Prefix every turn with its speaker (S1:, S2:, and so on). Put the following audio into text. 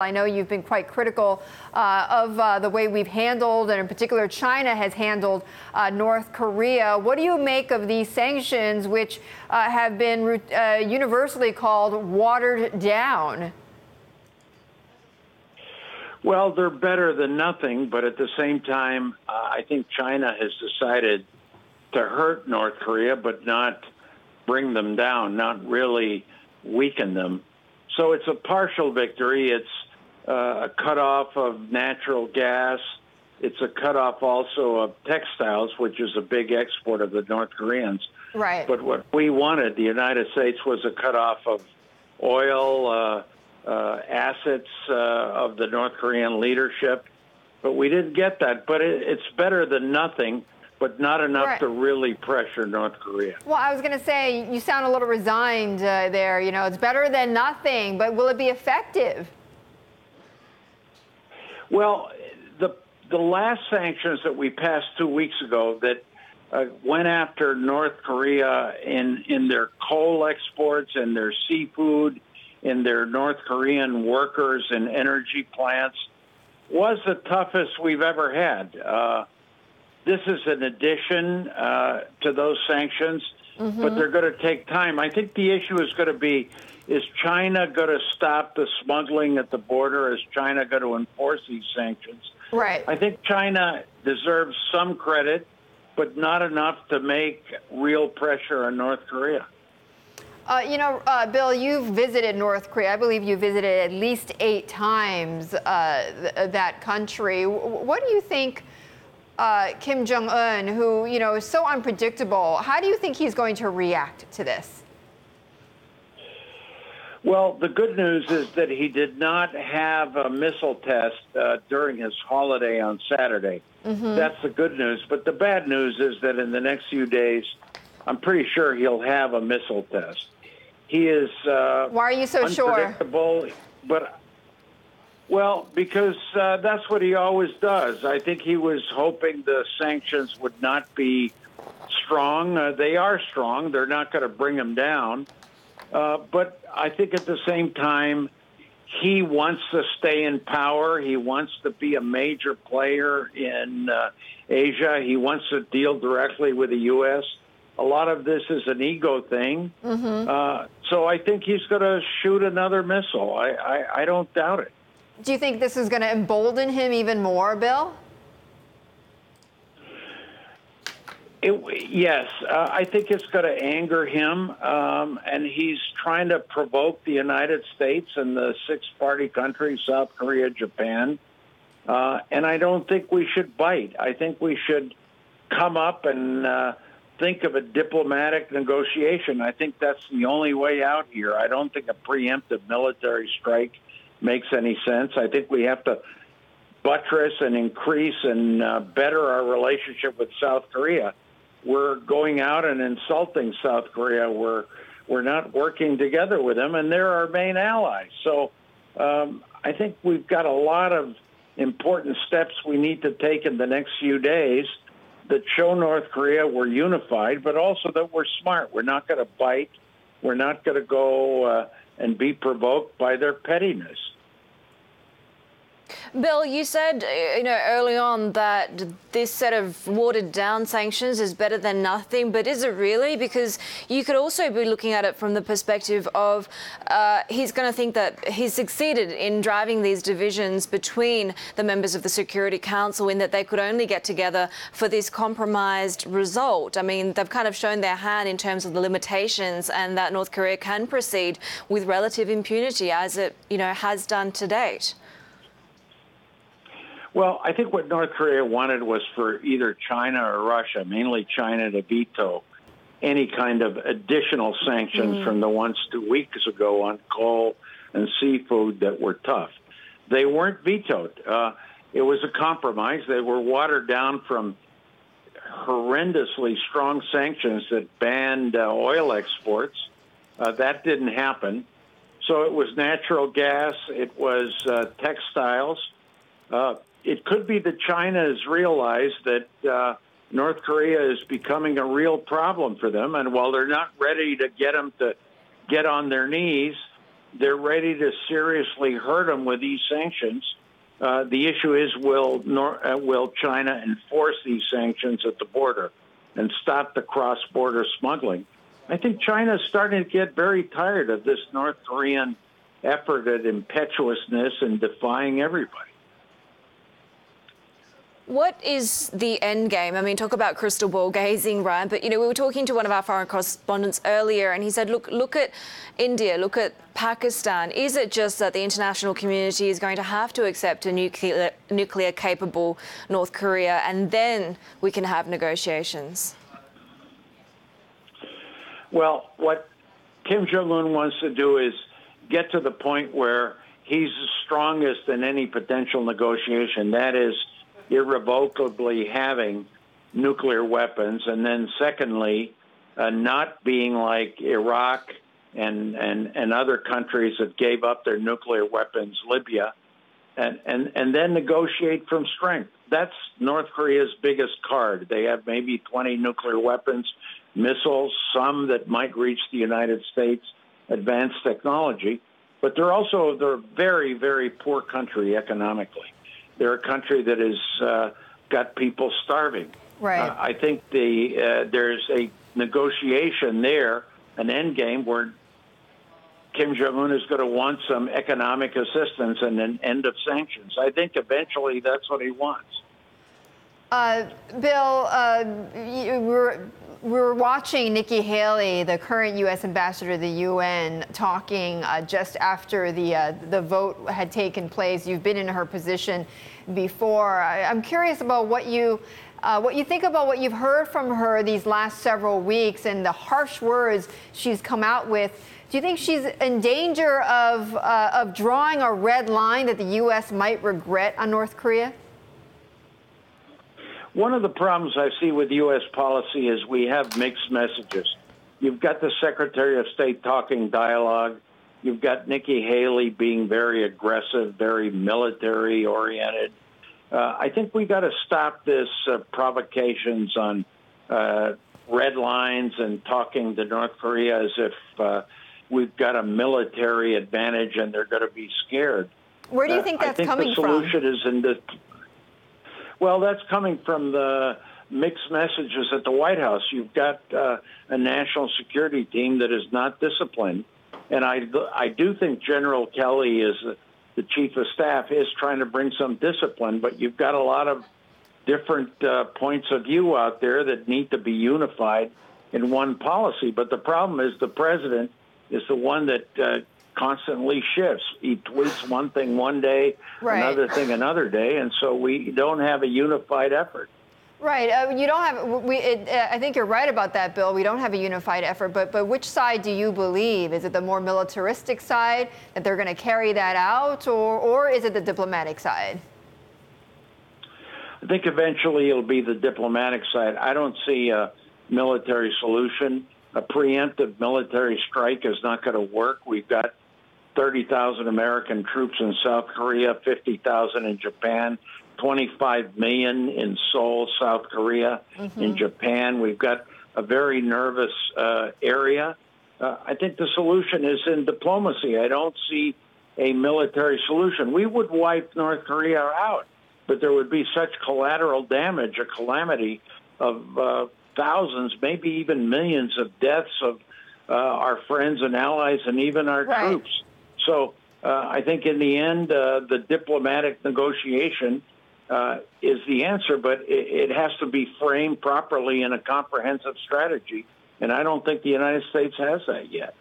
S1: I know you've been quite critical of the way we've handled, and in particular China has handled North Korea. What do you make of these sanctions, which have been universally called watered down?
S2: Well, they're better than nothing, but at the same time, I think China has decided to hurt North Korea, but not bring them down, not really weaken them. So it's a partial victory. It's a cutoff of natural gas. It's a cutoff also of textiles, which is a big export of the North Koreans.
S1: Right.
S2: But what we wanted, the United States, was a cutoff of oil, assets of the North Korean leadership. But we didn't get that. But it's better than nothing, but not enough to really pressure North Korea.
S1: Well, I was going to say, you sound a little resigned there. You know, it's better than nothing, but will it be effective?
S2: Well, the last sanctions that we passed 2 weeks ago that went after North Korea in their coal exports and their seafood, in their North Korean workers and energy plants, was the toughest we've ever had. This is an addition to those sanctions, but they're going to take time. I think the issue is going to be, is China going to stop the smuggling at the border? Is China going to enforce these sanctions?
S1: Right.
S2: I think China deserves some credit, but not enough to make real pressure on North Korea.
S1: Bill, you've visited North Korea. I believe you visited at least 8 times that country. What do you think Kim Jong Un, who, is so unpredictable, how do you think he's going to react to this?
S2: Well, the good news is that he did not have a missile test during his holiday on Saturday. That's the good news. But the bad news is that in the next few days, I'm pretty sure he'll have a missile test. He is
S1: why are you so
S2: unpredictable,
S1: sure?
S2: But because that's what he always does. I think he was hoping the sanctions would not be strong. They are strong. They're not going to bring him down. But I think at the same time, he wants to stay in power. He wants to be a major player in Asia. He wants to deal directly with the U.S. A lot of this is an ego thing. So I think he's going to shoot another missile. I don't doubt it.
S1: Do you think this is going to embolden him even more, Bill?
S2: Yes, I think it's going to anger him, and he's trying to provoke the United States and the 6-party countries, South Korea, Japan, and I don't think we should bite. I think we should come up and think of a diplomatic negotiation. I think that's the only way out here. I don't think a preemptive military strike makes any sense. I think we have to buttress and increase and better our relationship with South Korea. We're going out and insulting South Korea. We're not working together with them, and they're our main allies. So I think we've got a lot of important steps we need to take in the next few days that show North Korea we're unified, but also that we're smart. We're not going to bite. We're not going to go and be provoked by their pettiness.
S3: Bill, you said, early on that this set of watered-down sanctions is better than nothing, but is it really? Because you could also be looking at it from the perspective of he's going to think that he's succeeded in driving these divisions between the members of the Security Council in that they could only get together for this compromised result. I mean, they've kind of shown their hand in terms of the limitations and that North Korea can proceed with relative impunity as it, has done to date.
S2: Well, I think what North Korea wanted was for either China or Russia, mainly China, to veto any kind of additional sanctions from the ones 2 weeks ago on coal and seafood that were tough. They weren't vetoed. It was a compromise. They were watered down from horrendously strong sanctions that banned oil exports. That didn't happen. So it was natural gas. It was textiles. It could be that China has realized that North Korea is becoming a real problem for them. And while they're not ready to get them to get on their knees, they're ready to seriously hurt them with these sanctions. The issue is, will China enforce these sanctions at the border and stop the cross-border smuggling? I think China is starting to get very tired of this North Korean effort at impetuousness and defying everybody.
S3: What is the end game? I mean, talk about crystal ball gazing, right? But, we were talking to one of our foreign correspondents earlier, and he said, look at India, look at Pakistan. Is it just that the international community is going to have to accept a nuclear-capable North Korea, and then we can have negotiations?
S2: Well, what Kim Jong Un wants to do is get to the point where he's the strongest in any potential negotiation. That is, irrevocably having nuclear weapons, and then secondly, not being like Iraq and other countries that gave up their nuclear weapons, Libya, and then negotiate from strength. That's North Korea's biggest card. They have maybe 20 nuclear weapons, missiles, some that might reach the United States, advanced technology, but they're a very, very poor country economically. They're a country that has got people starving.
S1: Right.
S2: I think there's a negotiation there, an endgame where Kim Jong Un is going to want some economic assistance and an end of sanctions. I think eventually that's what he wants.
S1: Bill, we're watching Nikki Haley, the current U.S. ambassador to the UN, talking just after the vote had taken place. You've been in her position before. I'm curious about what you think about what you've heard from her these last several weeks and the harsh words she's come out with. Do you think she's in danger of drawing a red line that the U.S. might regret on North Korea?
S2: One of the problems I see with U.S. policy is we have mixed messages. You've got the Secretary of State talking dialogue. You've got Nikki Haley being very aggressive, very military-oriented. I think we got to stop this provocations on red lines and talking to North Korea as if we've got a military advantage and they're going to be scared.
S1: Where do you think that's coming from?
S2: I think the solution is in the... Well, that's coming from the mixed messages at the White House. You've got a national security team that is not disciplined. And I do think General Kelly, is the chief of staff, is trying to bring some discipline. But you've got a lot of different points of view out there that need to be unified in one policy. But the problem is the president is the one that constantly shifts. He tweets one thing one day,
S1: right,
S2: another thing another day, and so we don't have a unified effort.
S1: Right. You don't have. I think you're right about that, Bill. We don't have a unified effort. But which side do you believe? Is it the more militaristic side that they're going to carry that out, or is it the diplomatic side?
S2: I think eventually it'll be the diplomatic side. I don't see a military solution. A preemptive military strike is not going to work. We've got 30,000 American troops in South Korea, 50,000 in Japan, 25 million in Seoul, South Korea, in Japan. We've got a very nervous area. I think the solution is in diplomacy. I don't see a military solution. We would wipe North Korea out, but there would be such collateral damage, a calamity of thousands, maybe even millions of deaths of our friends and allies and even our troops. So I think in the end, the diplomatic negotiation is the answer, but it has to be framed properly in a comprehensive strategy. And I don't think the United States has that yet.